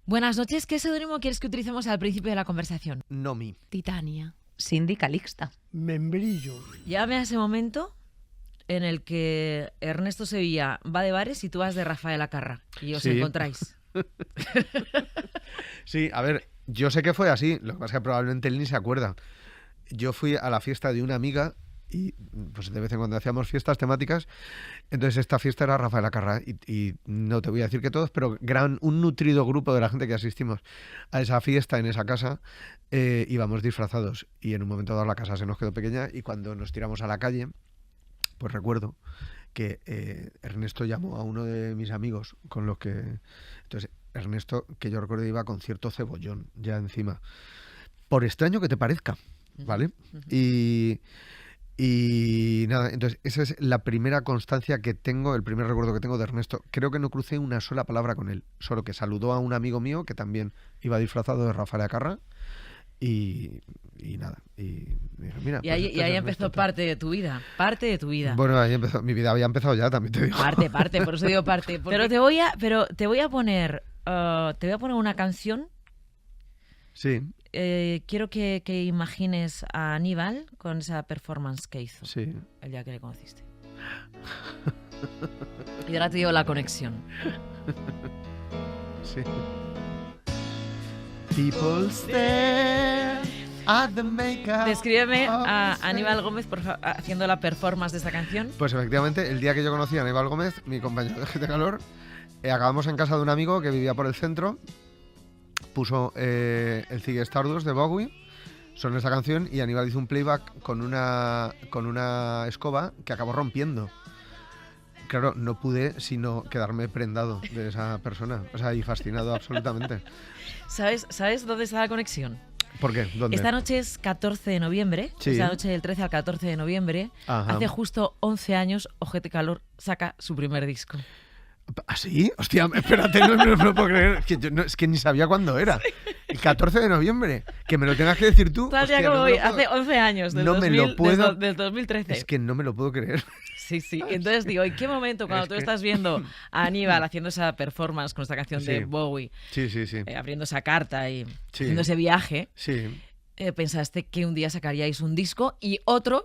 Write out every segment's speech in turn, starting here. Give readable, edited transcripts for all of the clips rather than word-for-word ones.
Buenas noches. ¿Qué seudónimo quieres que utilicemos al principio de la conversación? Nomi. Titania. Cindy Calixta. Membrillo. Llámame a ese momento en el que Ernesto Sevilla va de bares y tú vas de Rafael Acarra y os encontráis. Sí, a ver, yo sé que fue así, lo que pasa es que probablemente él ni se acuerda. Yo fui a la fiesta de una amiga y pues de vez en cuando hacíamos fiestas temáticas, entonces esta fiesta era Rafael Acarra y no te voy a decir que todos, pero un nutrido grupo de la gente que asistimos a esa fiesta en esa casa íbamos disfrazados y en un momento dado la casa se nos quedó pequeña y cuando nos tiramos a la calle, pues recuerdo que Ernesto llamó a uno de mis amigos con los que... Entonces Ernesto, que yo recuerdo, iba con cierto cebollón ya encima, por extraño que te parezca, ¿vale? Y nada, entonces esa es la primera constancia que tengo, el primer recuerdo que tengo de Ernesto. Creo que no crucé una sola palabra con él, solo que saludó a un amigo mío que también iba disfrazado de Rafael Acarra y nada. Y mira, y ahí empezó parte de tu vida, Bueno, ahí empezó, mi vida había empezado ya, también te digo. Parte, por eso digo parte. Pero te voy a poner una canción. Sí. Quiero que imagines a Aníbal con esa performance que hizo el día que le conociste. Y ahora te digo la conexión. Sí. People stare at the makeup. Descríbeme a Aníbal Gómez haciendo la performance de esta canción. Pues efectivamente, el día que yo conocí a Aníbal Gómez, mi compañero de GT Calor, acabamos en casa de un amigo que vivía por el centro. Puso el Ziggy Stardust de Bowie, sonó esa canción y Aníbal hizo un playback con una escoba que acabó rompiendo. Claro, no pude sino quedarme prendado de esa persona, o sea, y fascinado absolutamente. ¿Sabes dónde está la conexión? ¿Por qué? ¿Dónde? Esta noche es 14 de noviembre, esta noche del 13 al 14 de noviembre, hace justo 11 años, Ojete Calor saca su primer disco. ¿Ah, sí? Hostia, espérate, no me lo puedo creer. Es que ni sabía cuándo era. El 14 de noviembre. Que me lo tengas que decir tú. Hostia, como hace 11 años, del 2013. Es que no me lo puedo creer. Sí. Entonces digo, ¿en qué momento cuando tú estás viendo a Aníbal haciendo esa performance con esta canción de Bowie, abriendo esa carta y haciendo ese viaje, pensaste que un día sacaríais un disco y otro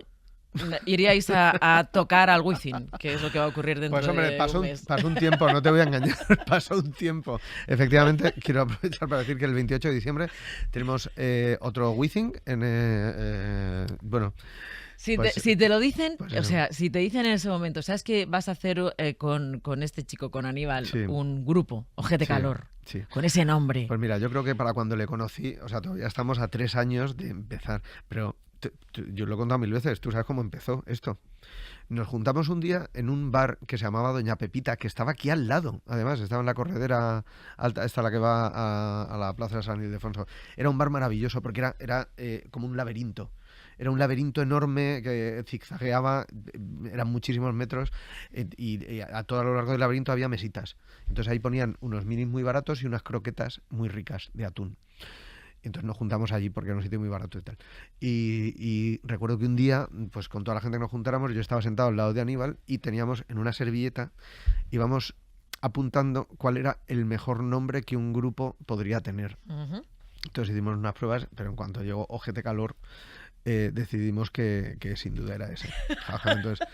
iríais a tocar al Wizzing, que es lo que va a ocurrir dentro de un mes? Pasó un tiempo, no te voy a engañar, pasó un tiempo. Efectivamente, quiero aprovechar para decir que el 28 de diciembre tenemos otro Wizzing bueno... Si te lo dicen, o sea, si te dicen en ese momento, ¿sabes que vas a hacer con este chico, con Aníbal, un grupo, Ojete Calor, con ese nombre? Pues mira, yo creo que para cuando le conocí, o sea, todavía estamos a 3 años de empezar, pero yo lo he contado 1000 veces, tú sabes cómo empezó esto. Nos juntamos un día en un bar que se llamaba Doña Pepita, que estaba aquí al lado, además, estaba en la corredera alta, esta la que va a la plaza de San Ildefonso. Era un bar maravilloso porque era como un laberinto. Era un laberinto enorme que zigzagueaba, eran muchísimos metros y a todo lo largo del laberinto había mesitas. Entonces ahí ponían unos minis muy baratos y unas croquetas muy ricas de atún. Entonces nos juntamos allí porque era un sitio muy barato y tal. Y recuerdo que un día, pues con toda la gente que nos juntáramos, yo estaba sentado al lado de Aníbal y teníamos en una servilleta, íbamos apuntando cuál era el mejor nombre que un grupo podría tener. Entonces hicimos unas pruebas, pero en cuanto llegó Ojete Calor, decidimos que sin duda era ese. Entonces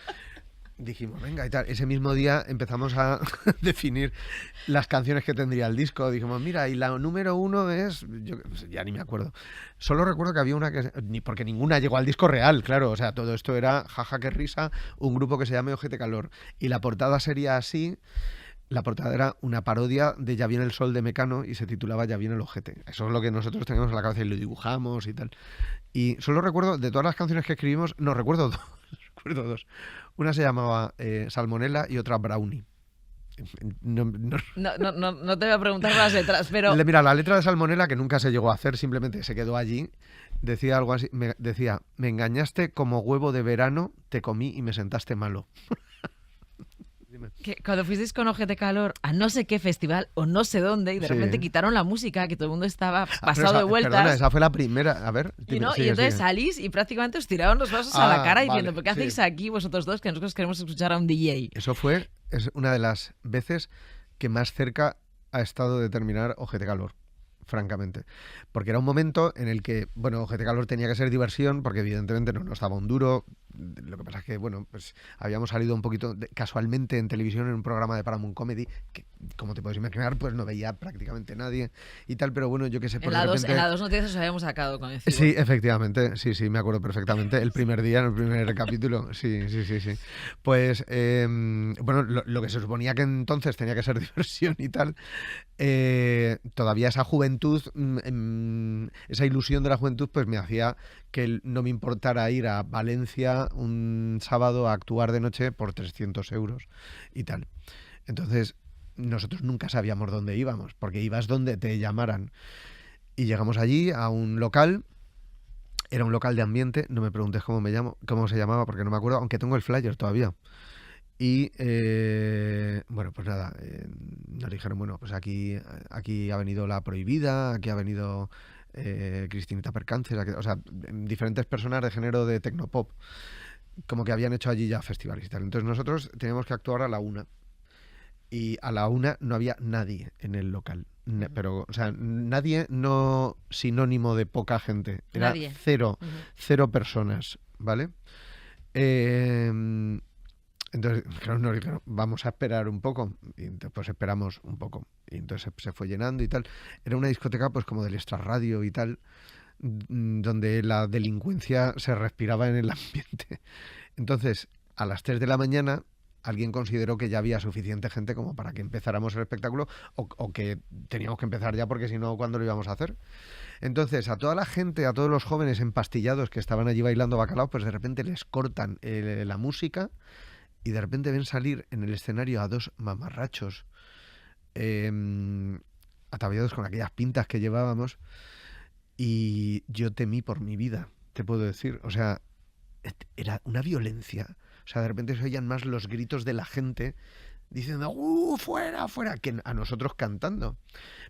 dijimos, venga y tal. Ese mismo día empezamos a definir las canciones que tendría el disco. Dijimos, mira, y la número 1 es... Yo ya ni me acuerdo. Solo recuerdo que había una que... Porque ninguna llegó al disco real, claro. O sea, todo esto era, jaja, qué risa, un grupo que se llame Ojete Calor. Y la portada sería así... La portada era una parodia de Ya viene el sol de Mecano y se titulaba Ya viene el ojete. Eso es lo que nosotros teníamos en la cabeza y lo dibujamos y tal. Y solo recuerdo, de todas las canciones que escribimos, recuerdo dos. Una se llamaba Salmonella y otra Brownie. No te voy a preguntar las letras, pero... Mira, la letra de Salmonella, que nunca se llegó a hacer, simplemente se quedó allí, decía algo así, decía, me engañaste como huevo de verano, te comí y me sentaste malo. Que cuando fuisteis con Ojete Calor a no sé qué festival o no sé dónde y de repente quitaron la música, que todo el mundo estaba pasado de vueltas. Perdona, esa fue la primera. A ver. Y entonces salís y prácticamente os tiraron los vasos a la cara diciendo, ¿pero qué hacéis aquí vosotros dos que nosotros queremos escuchar a un DJ? Eso es una de las veces que más cerca ha estado de terminar Ojete Calor, francamente. Porque era un momento en el que, bueno, Ojete Calor tenía que ser diversión, porque evidentemente no nos daba un duro. Lo que pasa es que, bueno, pues habíamos salido un poquito casualmente en televisión en un programa de Paramount Comedy, que, como te puedes imaginar, pues no veía prácticamente nadie y tal, pero bueno, yo qué sé, por en la 2 noticias os habíamos sacado con el Sí, efectivamente, sí, me acuerdo perfectamente. El primer día, en el primer capítulo, sí. Pues, bueno, lo que se suponía que entonces tenía que ser diversión y tal, todavía esa juventud, esa ilusión de la juventud, pues me hacía que no me importara ir a Valencia un sábado a actuar de noche por 300 euros y tal. Entonces, nosotros nunca sabíamos dónde íbamos, porque ibas donde te llamaran. Y llegamos allí a un local, era un local de ambiente, no me preguntes cómo se llamaba, porque no me acuerdo, aunque tengo el flyer todavía. Y bueno, pues nada, nos dijeron, bueno, pues aquí ha venido La Prohibida, aquí ha venido Cristinita Percances, o sea, diferentes personas de género de tecnopop, como que habían hecho allí ya festivales y tal. Entonces nosotros teníamos que actuar a la 1. Y a la 1 no había nadie en el local. Pero, o sea, nadie no sinónimo de poca gente. Era nadie. Cero personas, ¿vale? Entonces, claro, nos dijeron, vamos a esperar un poco. Y entonces, pues esperamos un poco. Y entonces se fue llenando y tal. Era una discoteca, pues como del extrarradio y tal, donde la delincuencia se respiraba en el ambiente. Entonces, a las 3 de la mañana, alguien consideró que ya había suficiente gente como para que empezáramos el espectáculo o que teníamos que empezar ya, porque si no, ¿cuándo lo íbamos a hacer? Entonces, a toda la gente, a todos los jóvenes empastillados que estaban allí bailando bacalao, pues de repente les cortan la música y de repente ven salir en el escenario a 2 mamarrachos ataviados con aquellas pintas que llevábamos, y yo temí por mi vida, te puedo decir. O sea, era una violencia. O sea, de repente se oían más los gritos de la gente diciendo fuera, fuera, que a nosotros cantando.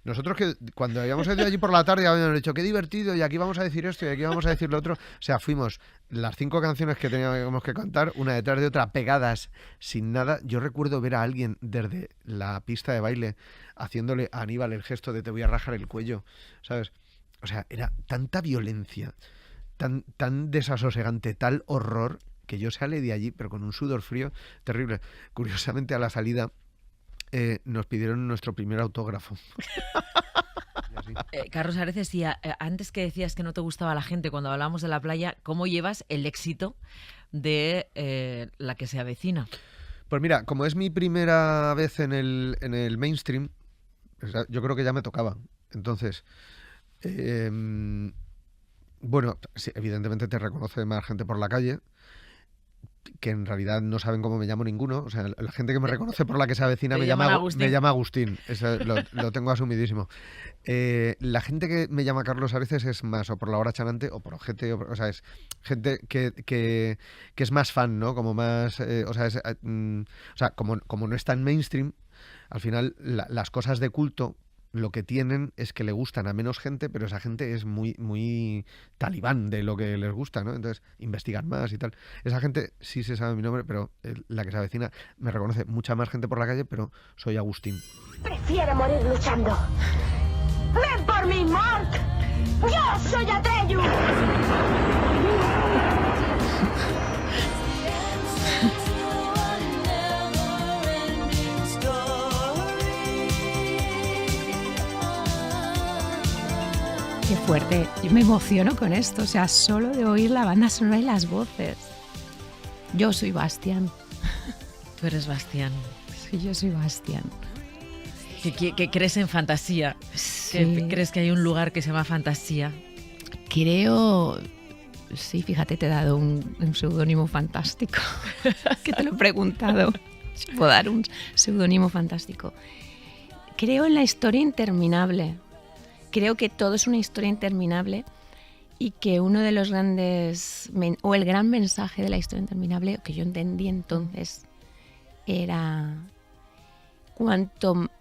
Nosotros, que cuando habíamos ido allí por la tarde habíamos dicho, qué divertido, y aquí vamos a decir esto y aquí vamos a decir lo otro. O sea, fuimos las 5 canciones que teníamos que cantar, una detrás de otra, pegadas, sin nada. Yo recuerdo ver a alguien desde la pista de baile haciéndole a Aníbal el gesto de te voy a rajar el cuello, ¿sabes? O sea, era tanta violencia, tan desasosegante, tal horror, que yo salí de allí, pero con un sudor frío terrible. Curiosamente, a la salida nos pidieron nuestro primer autógrafo. Carlos Ares decía, antes que decías que no te gustaba la gente cuando hablábamos de la playa, ¿cómo llevas el éxito de La que se avecina? Pues mira, como es mi primera vez en el mainstream, yo creo que ya me tocaba. Entonces, bueno, sí, evidentemente te reconoce más gente por la calle, que en realidad no saben cómo me llamo ninguno. O sea, la gente que me reconoce por La que se avecina me llama Agustín. Eso lo tengo asumidísimo. La gente que me llama Carlos a veces es más o por La Hora Chanante o por Ojete, o sea, es gente que es más fan, ¿no? Como más, o sea, como no está en mainstream, al final las cosas de culto lo que tienen es que le gustan a menos gente, pero esa gente es muy, muy talibán de lo que les gusta, ¿no? Entonces investigan más y tal. Esa gente sí se sabe mi nombre, pero La que se avecina me reconoce mucha más gente por la calle, pero soy Agustín. Prefiero morir luchando. ¡Ven por mí, Mark! ¡Yo soy Atreyu! Qué fuerte. Yo me emociono con esto, o sea, solo de oír la banda sonora y las voces. Yo soy Bastián. Tú eres Bastián. Sí, yo soy Bastián. ¿Que crees en fantasía? Sí. ¿Crees que hay un lugar que se llama fantasía? Creo... Sí, fíjate, te he dado un seudónimo fantástico. Que te lo he preguntado. Si puedo dar un seudónimo fantástico. Creo en la historia interminable. Creo que todo es una historia interminable y que uno de los grandes, o el gran mensaje de la historia interminable, que yo entendí entonces, era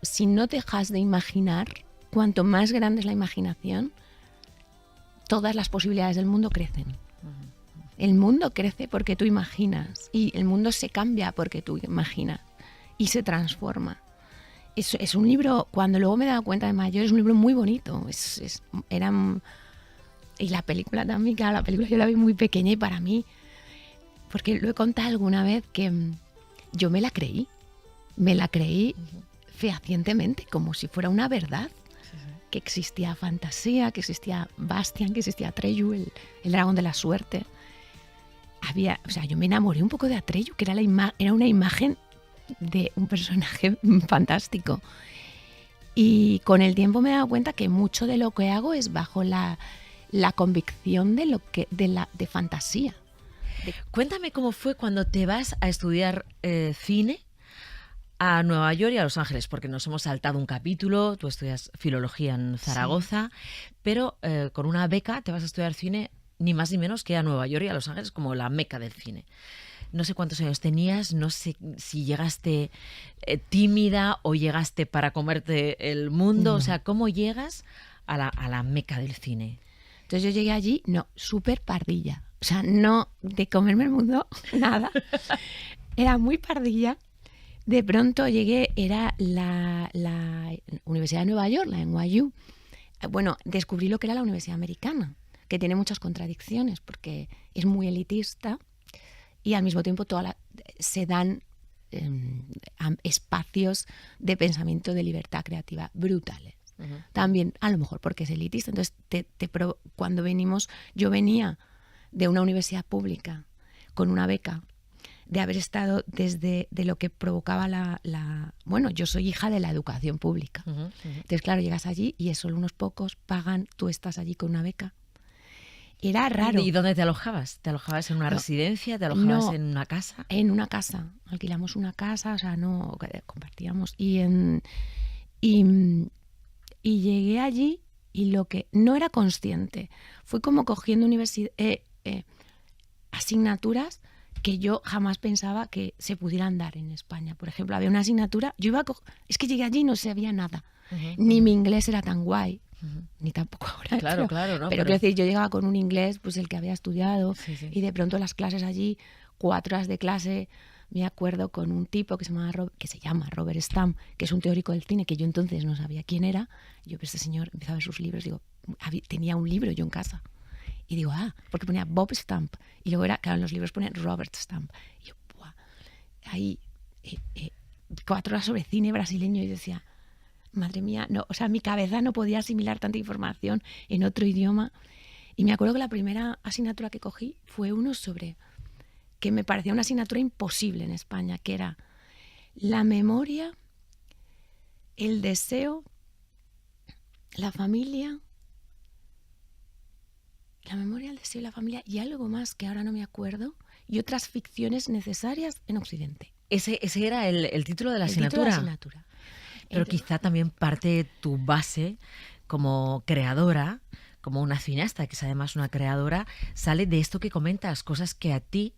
si no dejas de imaginar, cuanto más grande es la imaginación, todas las posibilidades del mundo crecen. El mundo crece porque tú imaginas y el mundo se cambia porque tú imaginas y se transforma. Es un libro, cuando luego me he dado cuenta de mayor, es un libro muy bonito. Y la película también, claro, la película yo la vi muy pequeña y para mí, porque lo he contado alguna vez, que yo me la creí fehacientemente, como si fuera una verdad, que existía fantasía, que existía Bastian, que existía Atreyu, el dragón de la suerte. Yo me enamoré un poco de Atreyu, que era una imagen de un personaje fantástico. Y con el tiempo me he dado cuenta que mucho de lo que hago es bajo la convicción de fantasía. Cuéntame cómo fue cuando te vas a estudiar cine a Nueva York y a Los Ángeles, porque nos hemos saltado un capítulo. Tú estudias filología en Zaragoza, sí, pero con una beca te vas a estudiar cine ni más ni menos que a Nueva York y a Los Ángeles, como la meca del cine. No sé cuántos años tenías, no sé si llegaste tímida o llegaste para comerte el mundo. No. O sea, ¿cómo llegas a la meca del cine? Entonces yo llegué allí, súper pardilla. O sea, no de comerme el mundo, nada. Era muy pardilla. De pronto llegué, era la Universidad de Nueva York, la NYU. Bueno, descubrí lo que era la Universidad Americana, que tiene muchas contradicciones porque es muy elitista y al mismo tiempo se dan espacios de pensamiento, de libertad creativa brutales. Uh-huh. También, a lo mejor porque es elitista. Entonces, cuando yo venía de una universidad pública con una beca, de haber estado de lo que provocaba bueno, yo soy hija de la educación pública. Uh-huh, uh-huh. Entonces, claro, llegas allí y solo unos pocos pagan, tú estás allí con una beca. Era raro. ¿Y dónde te alojabas? ¿Te alojabas en una residencia? ¿Te alojabas en una casa? En una casa. Alquilamos una casa, o sea, no compartíamos. Y llegué allí y lo que no era consciente fui como cogiendo asignaturas que yo jamás pensaba que se pudieran dar en España. Por ejemplo, había una asignatura, es que llegué allí y no sabía nada. Uh-huh. Ni mi inglés era tan guay, uh-huh, ni tampoco ahora. Claro, pero quiero decir, yo llegaba con un inglés, pues el que había estudiado, sí. Y de pronto las clases allí, 4 horas de clase, me acuerdo con un tipo que se llama Robert Stamp, que es un teórico del cine, que yo entonces no sabía quién era. Yo, pues, este señor, empezaba a ver sus libros, digo, tenía un libro yo en casa. Y digo, porque ponía Bob Stamp. Y luego claro, en los libros ponen Robert Stamp. Y yo, ¡buah! Ahí, 4 horas sobre cine brasileño. Y decía, madre mía, no, o sea, mi cabeza no podía asimilar tanta información en otro idioma. Y me acuerdo que la primera asignatura que cogí fue que me parecía una asignatura imposible en España, que era la memoria, el deseo, la familia... La memoria, el deseo y la familia y algo más que ahora no me acuerdo, y otras ficciones necesarias en Occidente. Ese era el título de la asignatura. Título de la asignatura. Pero quizá también parte de tu base como creadora, como una cineasta, que es además una creadora, sale de esto que comentas, cosas que a ti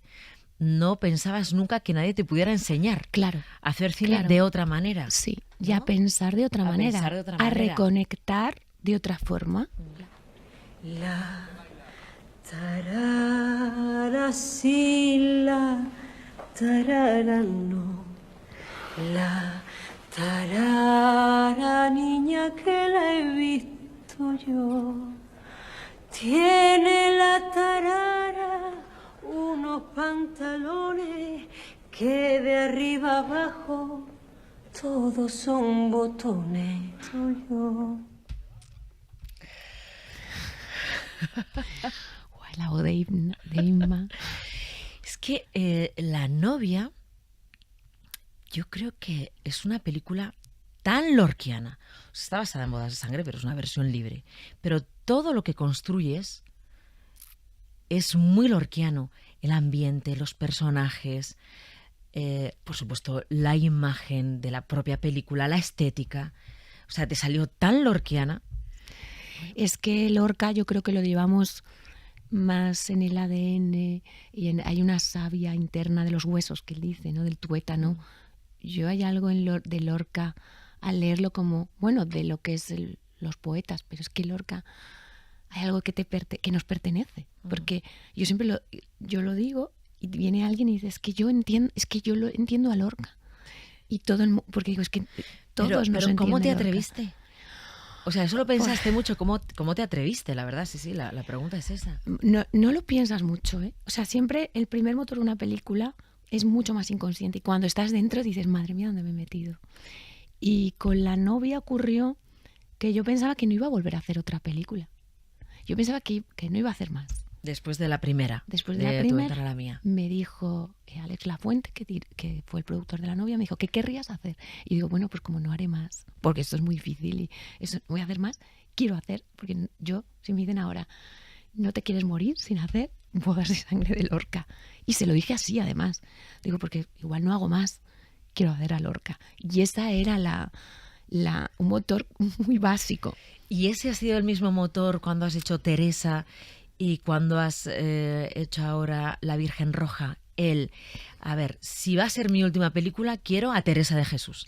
no pensabas nunca que nadie te pudiera enseñar. Claro. A hacer cine de otra manera. Sí, ¿no? Y a pensar de otra manera. A reconectar de otra forma. La tarara sí, la tarara no. La tarara niña que la he visto yo. Tiene la tarara unos pantalones que de arriba abajo todos son botones. Soy yo. La voz de Inma. Es que La novia, yo creo que es una película tan lorquiana. O sea, está basada en Bodas de Sangre, pero es una versión libre. Pero todo lo que construyes es muy lorquiano. El ambiente, los personajes, por supuesto, la imagen de la propia película, la estética. O sea, te salió tan lorquiana. Es que Lorca yo creo que lo llevamos más en el ADN y hay una savia interna de los huesos que él dice, ¿no? Del tuétano. Yo hay algo de Lorca al leerlo como, bueno, de lo que es los poetas, pero es que Lorca hay algo que nos pertenece, porque yo siempre lo digo y viene alguien y dice, es que yo lo entiendo a Lorca. Y todo porque digo, es que Todos nos pero ¿cómo te entiende atreviste? O sea, eso lo pensaste mucho. ¿Cómo te atreviste? La verdad, sí, la pregunta es esa. No lo piensas mucho, ¿eh? O sea, siempre el primer motor de una película es mucho más inconsciente. Y cuando estás dentro dices, madre mía, ¿dónde me he metido? Y con La novia ocurrió que yo pensaba que no iba a volver a hacer otra película. Yo pensaba que no iba a hacer más. Después de la primera. Después de la primera, la mía. me dijo Alex Lafuente, que fue el productor de La novia, me dijo, ¿qué querrías hacer? Y digo, bueno, pues como no haré más, porque esto es muy difícil y eso, voy a hacer más, quiero hacer, porque yo, si me dicen ahora, ¿no te quieres morir sin hacer Bodas de sangre de Lorca? Y se lo dije así, además. Digo, porque igual no hago más, quiero hacer a Lorca. Y esa era un motor muy básico. ¿Y ese ha sido el mismo motor cuando has hecho Teresa y cuando has hecho ahora La Virgen Roja? A ver, si va a ser mi última película, quiero a Teresa de Jesús.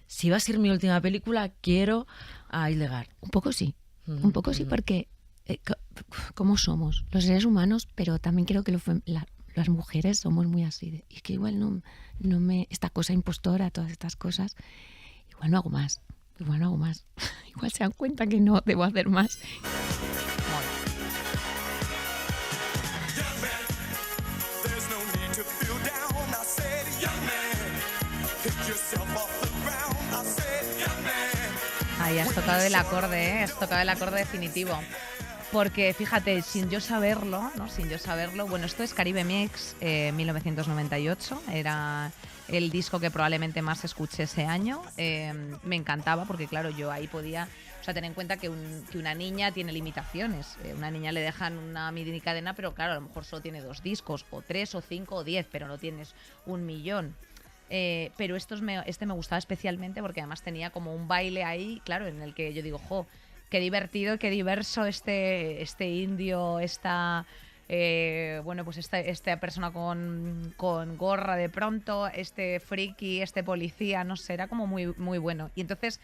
Si va a ser mi última película, quiero a Hildegard. Un poco sí, porque ¿cómo somos los seres humanos? Pero también creo que las mujeres somos muy así. Y es que igual no esta cosa impostora, todas estas cosas, igual no hago más. Igual se dan cuenta que no debo hacer más. Ahí has tocado el acorde, ¿eh? Has tocado el acorde definitivo. Porque fíjate, sin yo saberlo, bueno, esto es Caribe Mix 1998, era el disco que probablemente más escuché ese año. Me encantaba porque, claro, yo ahí podía, o sea, tener en cuenta que una niña tiene limitaciones. Una niña le dejan una mini cadena, pero claro, a lo mejor solo tiene 2 discos, o 3, o 5, o 10, pero no tienes 1.000.000. Pero este me gustaba especialmente porque además tenía como un baile ahí, claro, en el que yo digo, jo, qué divertido, qué diverso este indio, esta persona con gorra de pronto, este friki, este policía, no sé, era como muy, muy bueno. Y entonces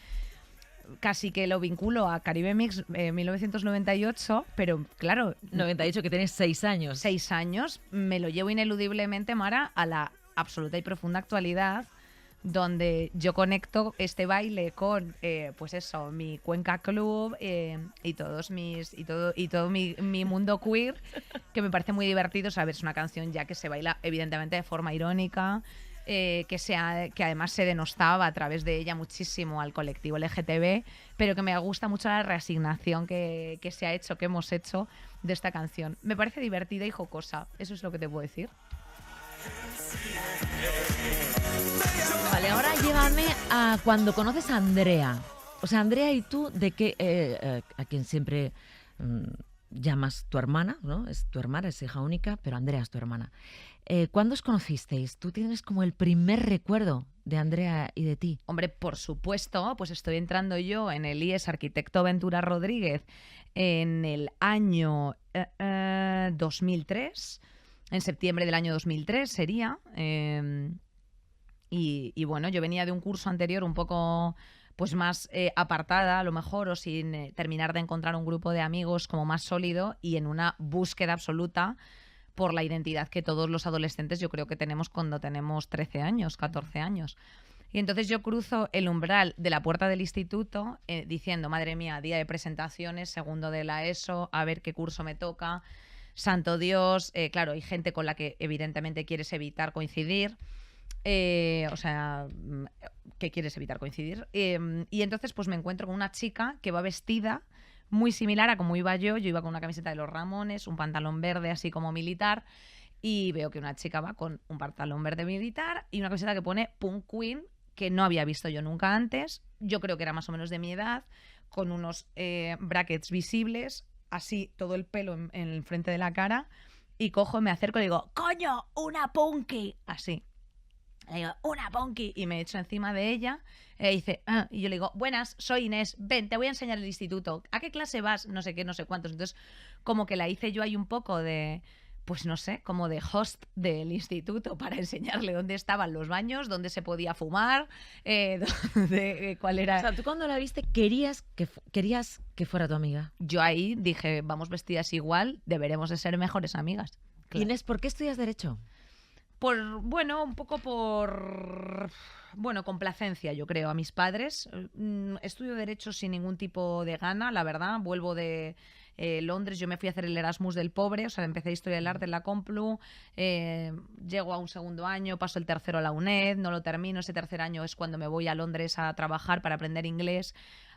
casi que lo vinculo a Caribe Mix 1998, pero claro... 98, que tienes 6 años. 6 años, me lo llevo ineludiblemente, Mara, a la absoluta y profunda actualidad, donde yo conecto este baile con pues eso, mi Cuenca Club y todo mi mundo queer, que me parece muy divertido. Saber, es una canción ya que se baila evidentemente de forma irónica, que además se denostaba a través de ella muchísimo al colectivo LGTB, pero que me gusta mucho la reasignación que hemos hecho de esta canción. Me parece divertida y jocosa, eso es lo que te puedo decir. Vale, ahora llévame a cuando conoces a Andrea. O sea, Andrea y tú, de que a quien siempre llamas tu hermana, ¿no? Es tu hermana, es hija única, pero Andrea es tu hermana. ¿Cuándo os conocisteis? ¿Tú tienes como el primer recuerdo de Andrea y de ti? Hombre, por supuesto, pues estoy entrando yo en el IES Arquitecto Ventura Rodríguez en el año 2003, en septiembre del año 2003 sería. Y bueno, yo venía de un curso anterior un poco pues más apartada a lo mejor, o sin terminar de encontrar un grupo de amigos como más sólido, y en una búsqueda absoluta por la identidad que todos los adolescentes yo creo que tenemos cuando tenemos 13 años, 14 años. Y entonces yo cruzo el umbral de la puerta del instituto diciendo, madre mía, día de presentaciones, segundo de la ESO, a ver qué curso me toca, santo Dios, claro, hay gente con la que evidentemente quieres evitar coincidir. O sea, que quieres evitar coincidir. Y entonces pues me encuentro con una chica que va vestida muy similar a como iba yo. Yo iba con una camiseta de los Ramones, un pantalón verde así como militar, y veo que una chica va con un pantalón verde militar y una camiseta que pone Punk Queen, que no había visto yo nunca antes. Yo creo que era más o menos de mi edad, con unos brackets visibles, así todo el pelo en el frente de la cara, y cojo, me acerco y digo, ¡coño, una punky! Así. Le digo, una punky, y me echo encima de ella. Dice, y yo le digo, buenas, soy Inés, ven, te voy a enseñar el instituto. ¿A qué clase vas? No sé qué, no sé cuántos. Entonces, como que la hice yo ahí un poco de, pues no sé, como de host del instituto, para enseñarle dónde estaban los baños, dónde se podía fumar, cuál era... O sea, tú cuando la viste querías que fuera tu amiga. Yo ahí dije, vamos vestidas igual, deberemos de ser mejores amigas. Claro. Inés, ¿por qué estudias Derecho? un poco por complacencia, yo creo, a mis padres. Estudio Derecho sin ningún tipo de gana, la verdad. Vuelvo de Londres, yo me fui a hacer el Erasmus del pobre, o sea, empecé Historia del Arte en la Complu, llego a un segundo año, paso el tercero a la UNED, no lo termino, ese tercer año es cuando me voy a Londres a trabajar para aprender inglés.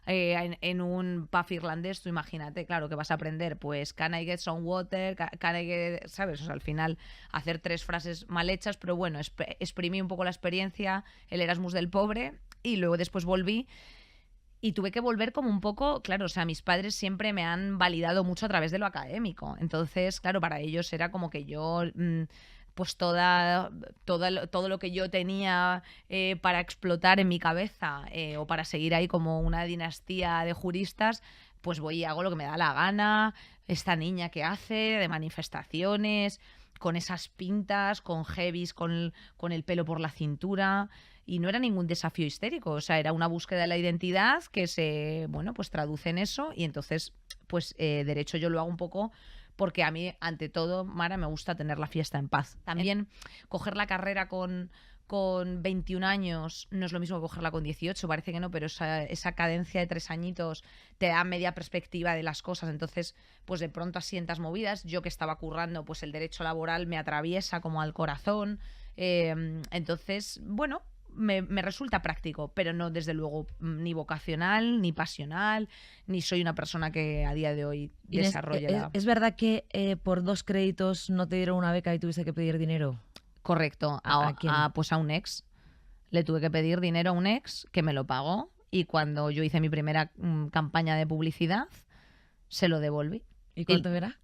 En un pub irlandés, tú imagínate, claro, que vas a aprender, pues, can I get some water, can I get, ¿sabes? O sea, al final, hacer 3 frases mal hechas, pero bueno, exprimí un poco la experiencia, el Erasmus del pobre, y luego después volví, y tuve que volver como un poco, claro, o sea, mis padres siempre me han validado mucho a través de lo académico, entonces, claro, para ellos era como que yo... pues todo lo que yo tenía para explotar en mi cabeza o para seguir ahí como una dinastía de juristas, pues voy y hago lo que me da la gana. Esta niña que hace de manifestaciones, con esas pintas, con heavies, con el pelo por la cintura, y no era ningún desafío histérico, o sea, era una búsqueda de la identidad que se, pues traduce en eso, y entonces, pues Derecho yo lo hago un poco... porque a mí, ante todo, Mara, me gusta tener la fiesta en paz. También coger la carrera con 21 años no es lo mismo que cogerla con 18, parece que no, pero esa cadencia de 3 añitos te da media perspectiva de las cosas, entonces pues de pronto asientas movidas. Yo que estaba currando, pues el derecho laboral me atraviesa como al corazón, entonces, bueno... Me resulta práctico, pero no desde luego ni vocacional, ni pasional, ni soy una persona que a día de hoy desarrolle ¿Es verdad que por 2 créditos no te dieron una beca y tuviste que pedir dinero? Correcto. ¿A quién? Pues a un ex. Le tuve que pedir dinero a un ex que me lo pagó, y cuando yo hice mi primera campaña de publicidad, se lo devolví. ¿Y cuánto era?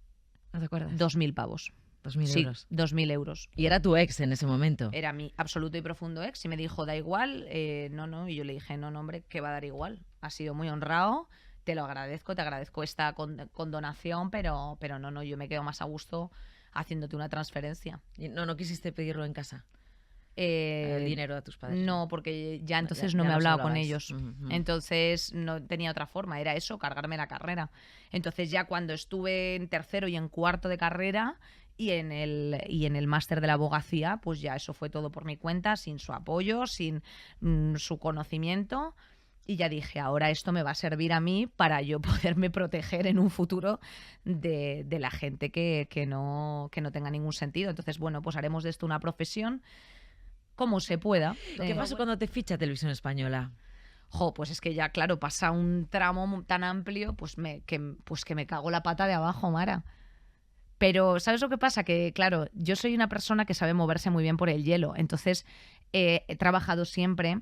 ¿No te acuerdas? 2.000 pavos. 2.000 euros. Sí, 2.000 euros. ¿Y era tu ex en ese momento? Era mi absoluto y profundo ex, y me dijo, da igual, no, y yo le dije, no, hombre, que va a dar igual. Has sido muy honrado, te lo agradezco, te agradezco esta condonación, pero no, yo me quedo más a gusto haciéndote una transferencia. ¿Y no quisiste pedirlo en casa? El dinero a tus padres. No, porque ya entonces no me hablaba con ellos. Entonces no tenía otra forma, era eso, cargarme la carrera. Entonces ya cuando estuve en tercero y en cuarto de carrera... Y en el máster de la abogacía, pues ya eso fue todo por mi cuenta, sin su apoyo, sin su conocimiento. Y ya dije, ahora esto me va a servir a mí para yo poderme proteger en un futuro de la gente que no tenga ningún sentido. Entonces, bueno, pues haremos de esto una profesión como se pueda. ¿Qué pasó cuando te ficha Televisión Española? Pues es que ya, claro, pasa un tramo tan amplio, pues que me cago la pata de abajo, Mara. Pero, ¿sabes lo que pasa? Que, claro, yo soy una persona que sabe moverse muy bien por el hielo. Entonces, he trabajado siempre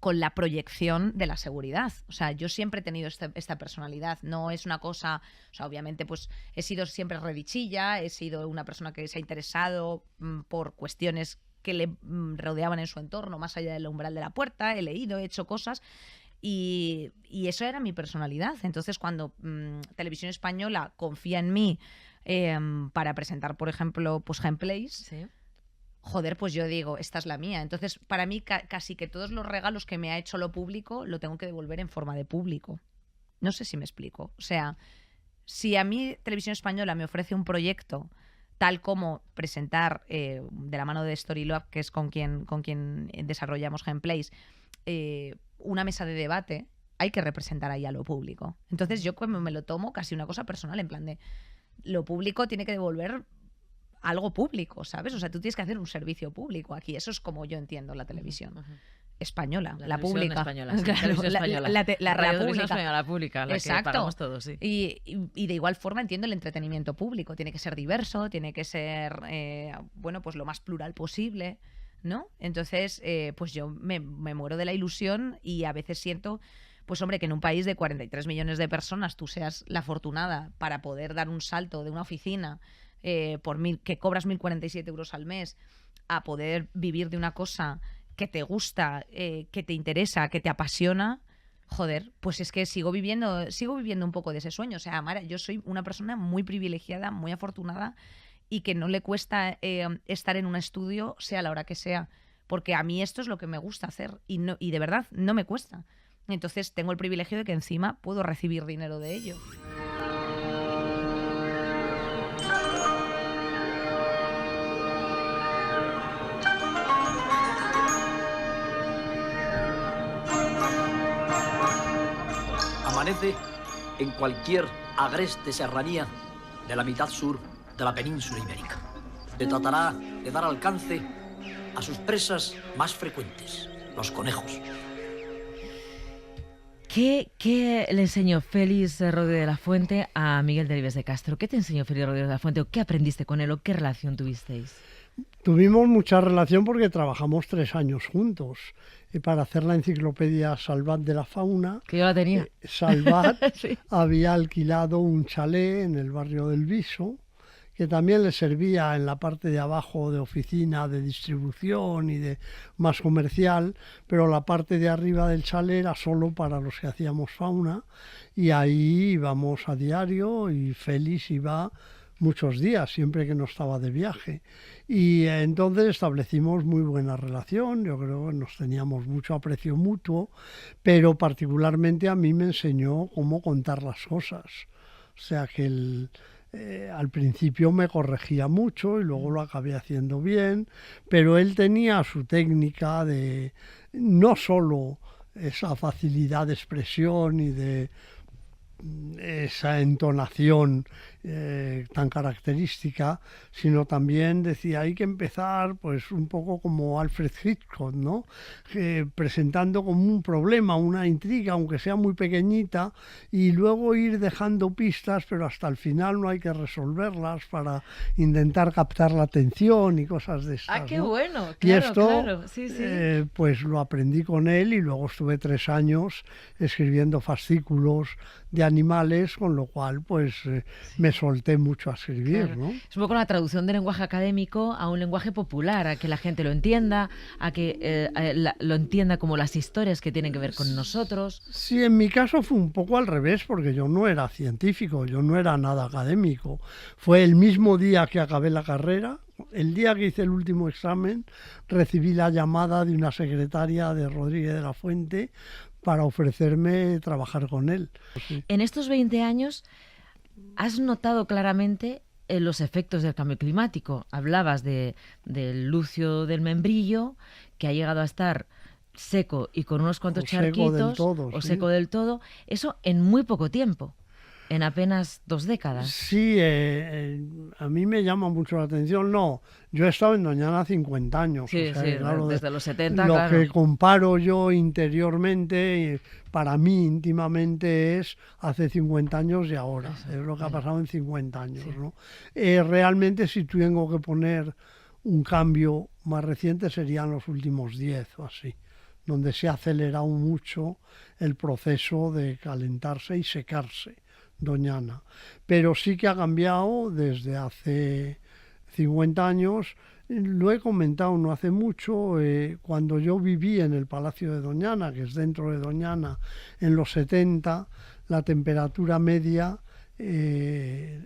con la proyección de la seguridad. O sea, yo siempre he tenido esta personalidad. No es una cosa... O sea, obviamente, pues he sido siempre redichilla, he sido una persona que se ha interesado por cuestiones que le rodeaban en su entorno, más allá del umbral de la puerta. He leído, he hecho cosas... Y eso era mi personalidad. Entonces, cuando Televisión Española confía en mí para presentar, por ejemplo, pues Gameplays, ¿sí? Pues yo digo, esta es la mía. Entonces, para mí, casi que todos los regalos que me ha hecho lo público lo tengo que devolver en forma de público. No sé si me explico. O sea, si a mí Televisión Española me ofrece un proyecto tal como presentar de la mano de Storylove, que es con quien desarrollamos Gameplays, una mesa de debate, hay que representar ahí a lo público. Entonces yo como me lo tomo casi una cosa personal, en plan de lo público tiene que devolver algo público, ¿sabes? O sea, tú tienes que hacer un servicio público aquí. Eso es como yo entiendo la televisión. española, la pública. Española, sí, claro, española. La radio pública. Española, la pública, la exacto. que pagamos todos, sí. Y de igual forma entiendo el entretenimiento público. Tiene que ser diverso, tiene que ser bueno, pues lo más plural posible, ¿no? Entonces, pues yo me muero de la ilusión y a veces siento, pues hombre, que en un país de 43 millones de personas tú seas la afortunada para poder dar un salto de una oficina que cobras 1.047 euros al mes a poder vivir de una cosa que te gusta, que te interesa, que te apasiona. Joder, pues es que sigo viviendo un poco de ese sueño. O sea, Mara, yo soy una persona muy privilegiada, muy afortunada y que no le cuesta estar en un estudio, sea la hora que sea, porque a mí esto es lo que me gusta hacer y de verdad no me cuesta. Entonces tengo el privilegio de que encima puedo recibir dinero de ello. permanece en cualquier agreste serranía de la mitad sur de la península ibérica. Se tratará de dar alcance a sus presas más frecuentes, los conejos. ¿Qué le enseñó Félix Rodríguez de la Fuente a Miguel Delibes de Castro? ¿Qué te enseñó Félix Rodríguez de la Fuente o qué aprendiste con él o qué relación tuvisteis? Tuvimos mucha relación porque trabajamos 3 años juntos para hacer la enciclopedia Salvat de la Fauna. Que yo la tenía. Salvat sí. Había alquilado un chalet en el barrio del Viso, que también le servía en la parte de abajo de oficina, de distribución y de más comercial, pero la parte de arriba del chalet era solo para los que hacíamos fauna, y ahí íbamos a diario y Félix iba muchos días, siempre que no estaba de viaje. Y entonces establecimos muy buena relación, yo creo que nos teníamos mucho aprecio mutuo, pero particularmente a mí me enseñó cómo contar las cosas. O sea que al principio me corregía mucho y luego lo acabé haciendo bien, pero él tenía su técnica de no solo esa facilidad de expresión y de esa entonación tan característica, sino también decía, hay que empezar pues un poco como Alfred Hitchcock, ¿no? Presentando como un problema, una intriga, aunque sea muy pequeñita, y luego ir dejando pistas, pero hasta el final no hay que resolverlas para intentar captar la atención y cosas de estas. ¡Ah, qué ¿no? bueno! Claro, y esto, claro. Sí, sí. Pues lo aprendí con él y luego estuve 3 años escribiendo fascículos de animales, con lo cual pues me solté mucho a escribir, claro. ¿no? Es un poco la traducción del lenguaje académico a un lenguaje popular, a que la gente lo entienda, a que lo entienda como las historias que tienen que ver con nosotros. Sí, en mi caso fue un poco al revés, porque yo no era científico, yo no era nada académico. Fue el mismo día que acabé la carrera, el día que hice el último examen, recibí la llamada de una secretaria de Rodríguez de la Fuente para ofrecerme trabajar con él. Sí. En estos 20 años, ¿has notado claramente los efectos del cambio climático? Hablabas del lucio del membrillo, que ha llegado a estar seco y con unos cuantos charquitos, o seco del todo. Eso en muy poco tiempo, en apenas 2 décadas. Sí, a mí me llama mucho la atención. No, yo he estado en Doñana 50 años. Sí, o sea, sí, claro, desde los 70, lo claro. que comparo yo interiormente, para mí íntimamente, es hace 50 años y ahora. Eso, es lo que ha pasado en 50 años. Sí. ¿No? Realmente, si tengo que poner un cambio más reciente, serían los últimos 10 o así, donde se ha acelerado mucho el proceso de calentarse y secarse Doñana. Pero sí que ha cambiado desde hace 50 años. Lo he comentado no hace mucho, cuando yo viví en el Palacio de Doñana, que es dentro de Doñana, en los 70, la temperatura media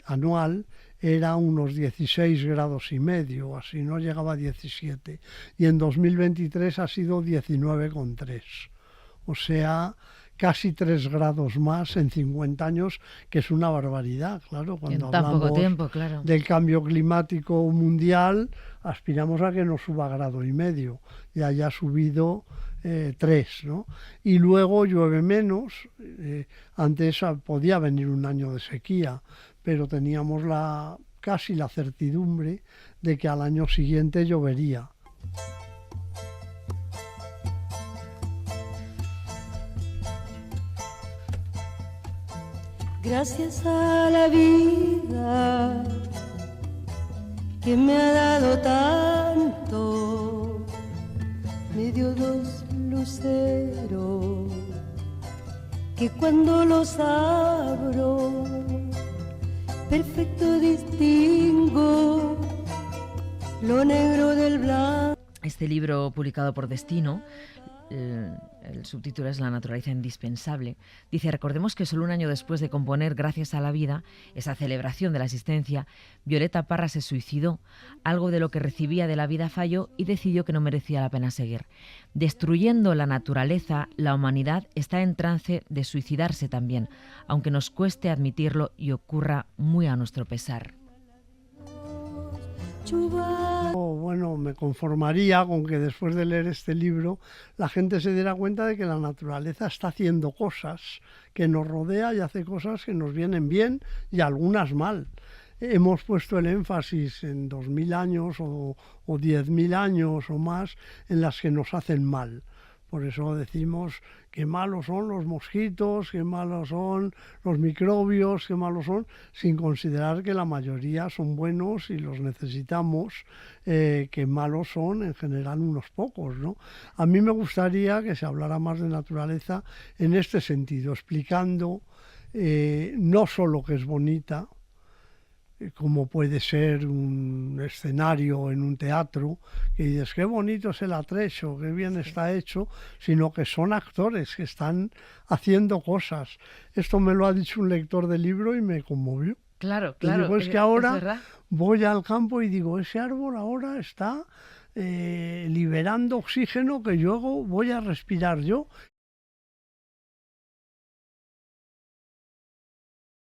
anual era unos 16 grados y medio, así, no llegaba a 17. Y en 2023 ha sido 19,3. O sea, casi 3 grados más en 50 años, que es una barbaridad, claro. Cuando en tan hablamos poco tiempo, claro. del cambio climático mundial, aspiramos a que no suba 1,5 grados, y haya subido 3, ¿no? Y luego llueve menos. Antes podía venir un año de sequía, pero teníamos casi la certidumbre de que al año siguiente llovería. Gracias a la vida que me ha dado tanto, me dio 2 luceros que cuando los abro, perfecto distingo lo negro del blanco. Este libro publicado por Destino, el subtítulo es La naturaleza indispensable. Dice, recordemos que solo un año después de componer Gracias a la vida, esa celebración de la existencia, Violeta Parra se suicidó. Algo de lo que recibía de la vida falló y decidió que no merecía la pena seguir. Destruyendo la naturaleza, la humanidad está en trance de suicidarse también, aunque nos cueste admitirlo y ocurra muy a nuestro pesar. Bueno, me conformaría con que después de leer este libro la gente se diera cuenta de que la naturaleza está haciendo cosas, que nos rodea y hace cosas que nos vienen bien y algunas mal. Hemos puesto el énfasis en 2000 años o 10.000 años o más en las que nos hacen mal. Por eso decimos que malos son los mosquitos, que malos son los microbios, que malos son, sin considerar que la mayoría son buenos y los necesitamos, que malos son en general unos pocos, ¿no? A mí me gustaría que se hablara más de naturaleza en este sentido, explicando no solo que es bonita, como puede ser un escenario en un teatro, que dices, qué bonito es el atrecho, qué bien está hecho, sino que son actores que están haciendo cosas. Esto me lo ha dicho un lector del libro y me conmovió. Claro, claro. Digo, es que ahora voy al campo y digo, ese árbol ahora está liberando oxígeno que luego voy a respirar yo.